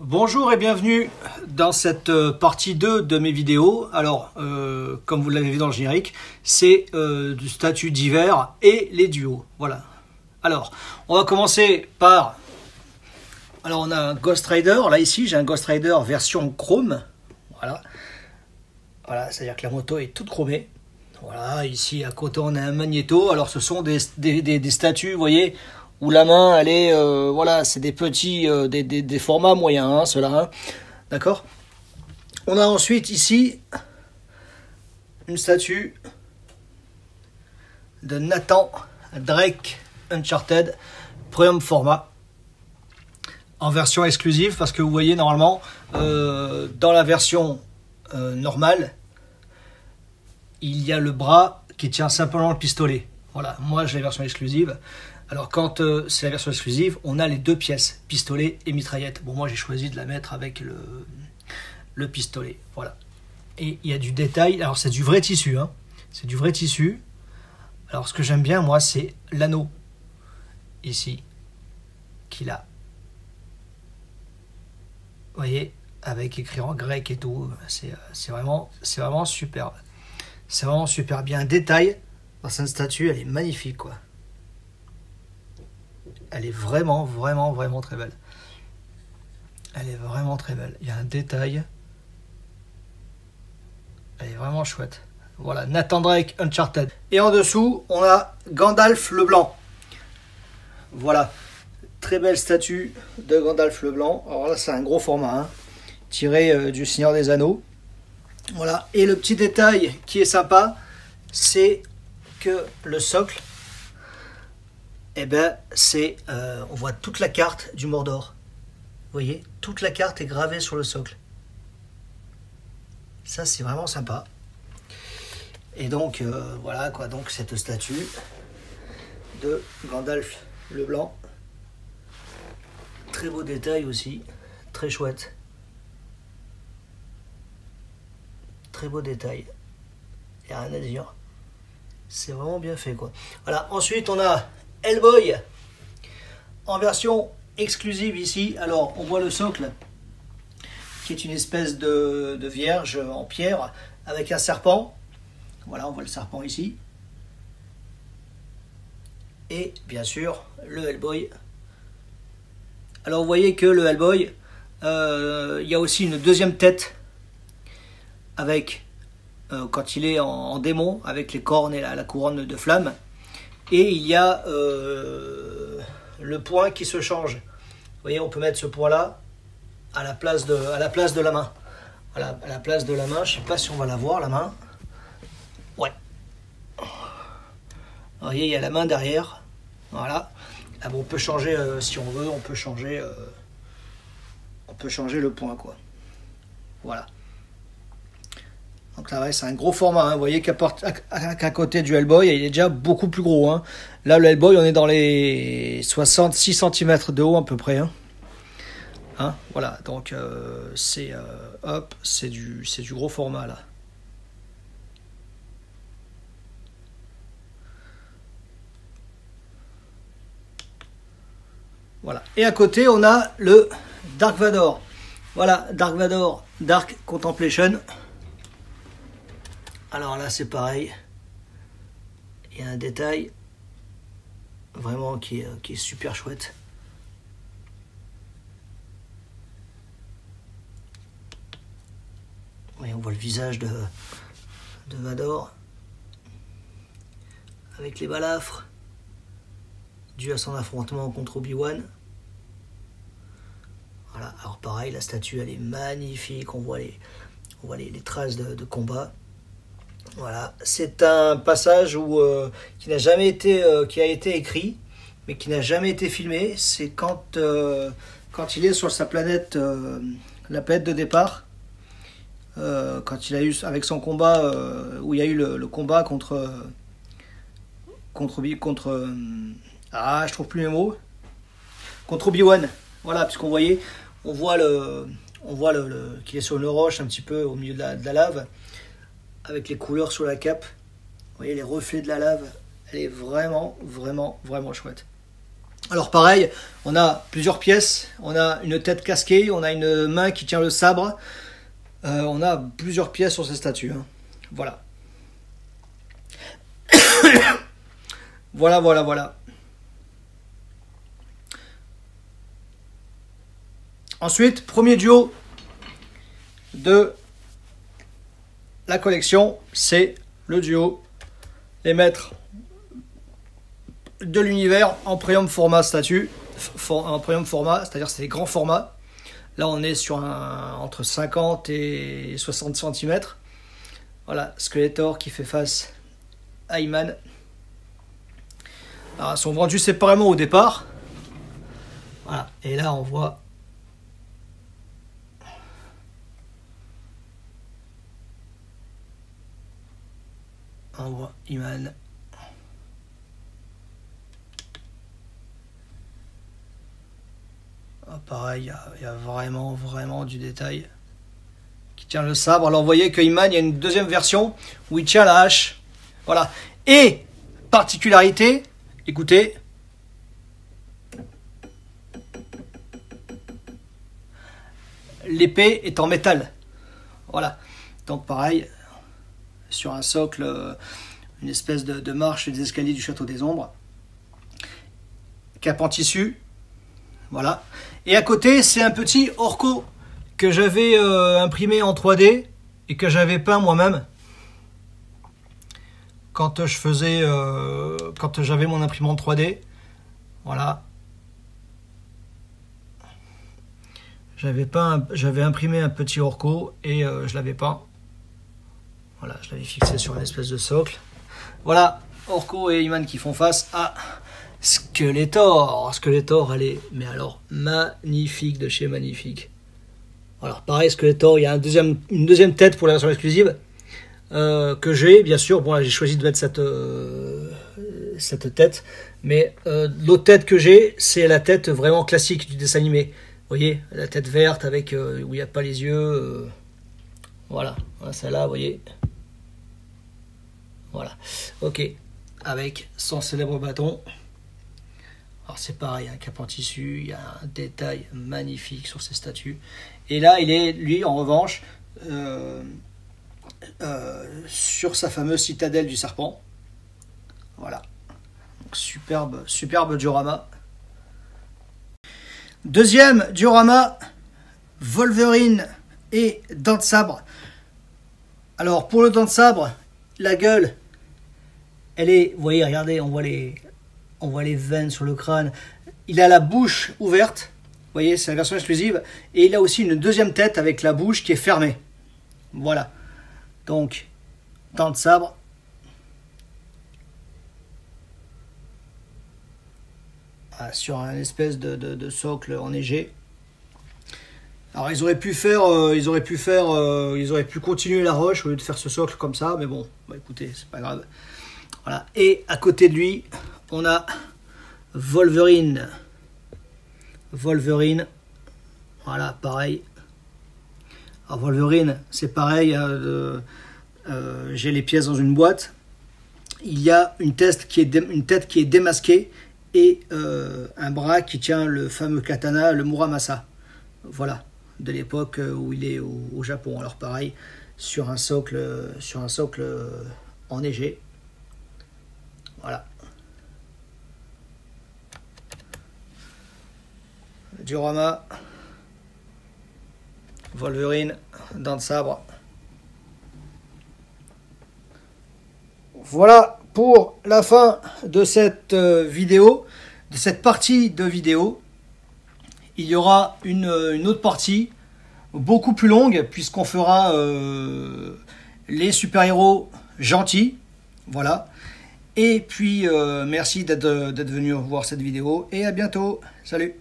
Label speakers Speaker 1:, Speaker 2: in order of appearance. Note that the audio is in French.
Speaker 1: Bonjour et bienvenue dans cette partie 2 de mes vidéos. Alors, comme vous l'avez vu dans le générique, c'est du statut divers et les duos. Voilà. Alors, on va commencer par... Alors, on a un Ghost Rider. Là, ici, j'ai un Ghost Rider version chrome. Voilà. Voilà, c'est-à-dire que la moto est toute chromée. Voilà, ici, à côté, on a un magnéto. Alors, ce sont des statuts, vous voyez, où la main, elle est, voilà, c'est des petits, des formats moyens, hein, ceux-là, hein, d'accord. On a ensuite ici une statue de Nathan Drake Uncharted Premium format en version exclusive, parce que vous voyez normalement dans la version normale, il y a le bras qui tient simplement le pistolet. Voilà, moi j'ai la version exclusive. Alors quand c'est la version exclusive, on a les deux pièces, pistolet et mitraillette. Bon, moi j'ai choisi de la mettre avec le pistolet, voilà. Et il y a du détail, alors c'est du vrai tissu, hein. C'est du vrai tissu. Alors ce que j'aime bien, moi, c'est l'anneau, ici, qu'il a. Vous voyez, avec écrit en grec et tout, c'est vraiment superbe. C'est vraiment super bien. Détail dans cette statue, elle est magnifique, quoi. Elle est vraiment très belle. Elle est vraiment très belle. Il y a un détail. Elle est vraiment chouette. Voilà, Nathan Drake Uncharted. Et en dessous, on a Gandalf le Blanc. Voilà, très belle statue de Gandalf le Blanc. Alors là, c'est un gros format, hein, tiré du Seigneur des Anneaux. Voilà, et le petit détail qui est sympa, c'est que le socle, eh ben, c'est, on voit toute la carte du Mordor. Vous voyez, toute la carte est gravée sur le socle. Ça, c'est vraiment sympa. Et donc, voilà quoi, donc cette statue de Gandalf le Blanc. Très beau détail aussi, très chouette. Très beau détail. Il n'y a rien à dire. C'est vraiment bien fait, quoi. Voilà, ensuite on a Hellboy en version exclusive ici. Alors, on voit le socle qui est une espèce de vierge en pierre avec un serpent. Voilà, on voit le serpent ici. Et bien sûr, le Hellboy. Alors, vous voyez que le Hellboy, il y a aussi une deuxième tête avec, quand il est en démon, avec les cornes et la couronne de flammes. Et il y a le point qui se change. Vous voyez, on peut mettre ce point là à la place de la main. Voilà, à la place de la main. Je ne sais pas si on va la voir, la main. Ouais. Vous voyez, il y a la main derrière. Voilà. Ah bon, on peut changer, si on veut, on peut changer le point, quoi. Voilà. Donc là, ouais, c'est un gros format, hein. Vous voyez qu'à côté du Hellboy, il est déjà beaucoup plus gros, hein. Là, le Hellboy, on est dans les 66 cm de haut à peu près, hein. Hein, voilà, donc c'est du gros format, là. Voilà. Et à côté, on a le Dark Vador. Voilà, Dark Vador, Dark Contemplation. Alors là, c'est pareil. Il y a un détail vraiment qui est super chouette. Oui, on voit le visage de Vador avec les balafres dû à son affrontement contre Obi-Wan. Voilà, alors pareil, la statue, elle est magnifique. On voit les traces de combat. Voilà, c'est un passage qui n'a jamais été, qui a été écrit, mais qui n'a jamais été filmé. C'est quand il est sur sa planète, la planète de départ, quand il a eu avec son combat, où il y a eu le combat contre je trouve plus mes mots, contre Obi-Wan. Voilà, puisqu'on voyait, on voit qu'il est sur une roche un petit peu au milieu de la lave. Avec les couleurs sur la cape, vous voyez les reflets de la lave, elle est vraiment chouette. Alors pareil, on a plusieurs pièces, on a une tête casquée, on a une main qui tient le sabre, on a plusieurs pièces sur ces statues, hein. Voilà. Voilà. Ensuite, premier duo de la collection, c'est le duo Les Maîtres de l'Univers en premium format statue, en premium format, c'est-à-dire c'est des grands formats. Là, on est sur entre 50 et 60 cm. Voilà, Skeletor qui fait face à He-Man. Alors, ils sont vendus séparément au départ. Voilà, et là, on voit He-Man. Ah, pareil, il y a vraiment du détail. Qui tient le sabre. Alors vous voyez que He-Man, il y a une deuxième version où il tient la hache. Voilà. Et, particularité, écoutez. L'épée est en métal. Voilà. Donc pareil, sur un socle, une espèce de marche des escaliers du Château des Ombres. Cape en tissu. Voilà. Et à côté, c'est un petit Orko que j'avais imprimé en 3D et que j'avais peint moi-même quand je faisais, quand j'avais mon imprimante 3D. Voilà. J'avais imprimé un petit Orko et je l'avais peint. Voilà, je l'avais fixé sur une espèce de socle. Voilà, Orko et He-Man qui font face à Skeletor. Skeletor, elle est, mais alors, magnifique de chez magnifique. Alors, pareil, Skeletor, il y a une deuxième tête pour la version exclusive que j'ai, bien sûr. Bon, là, j'ai choisi de mettre cette tête. Mais l'autre tête que j'ai, c'est la tête vraiment classique du dessin animé. Vous voyez, la tête verte avec où il n'y a pas les yeux. Voilà, celle-là, vous voyez. Voilà, ok. Avec son célèbre bâton. Alors c'est pareil, un cap en tissu, il y a un détail magnifique sur ces statues. Et là, il est, lui, en revanche, sur sa fameuse citadelle du serpent. Voilà. Donc, superbe diorama. Deuxième diorama, Wolverine et dents de sabre. Alors pour le dents de sabre, la gueule, elle est, vous voyez, regardez, on voit les veines sur le crâne. Il a la bouche ouverte, vous voyez, c'est la version exclusive. Et il a aussi une deuxième tête avec la bouche qui est fermée. Voilà. Donc, dents de sabre. Sur un espèce de socle enneigé. Alors ils auraient pu continuer la roche au lieu de faire ce socle comme ça, mais bon, bah, écoutez, c'est pas grave. Voilà. Et à côté de lui, on a Wolverine. Voilà, pareil. Alors Wolverine, c'est pareil. J'ai les pièces dans une boîte. Il y a une tête qui est démasquée et un bras qui tient le fameux katana, le Muramasa. Voilà, de l'époque où il est au Japon. Alors pareil, sur un socle enneigé. Voilà. Diorama, Wolverine, dents de sabre. Voilà pour la fin de cette vidéo, de cette partie de vidéo. Il y aura une autre partie beaucoup plus longue puisqu'on fera les super-héros gentils. Voilà. Et puis merci d'être venu voir cette vidéo et à bientôt. Salut.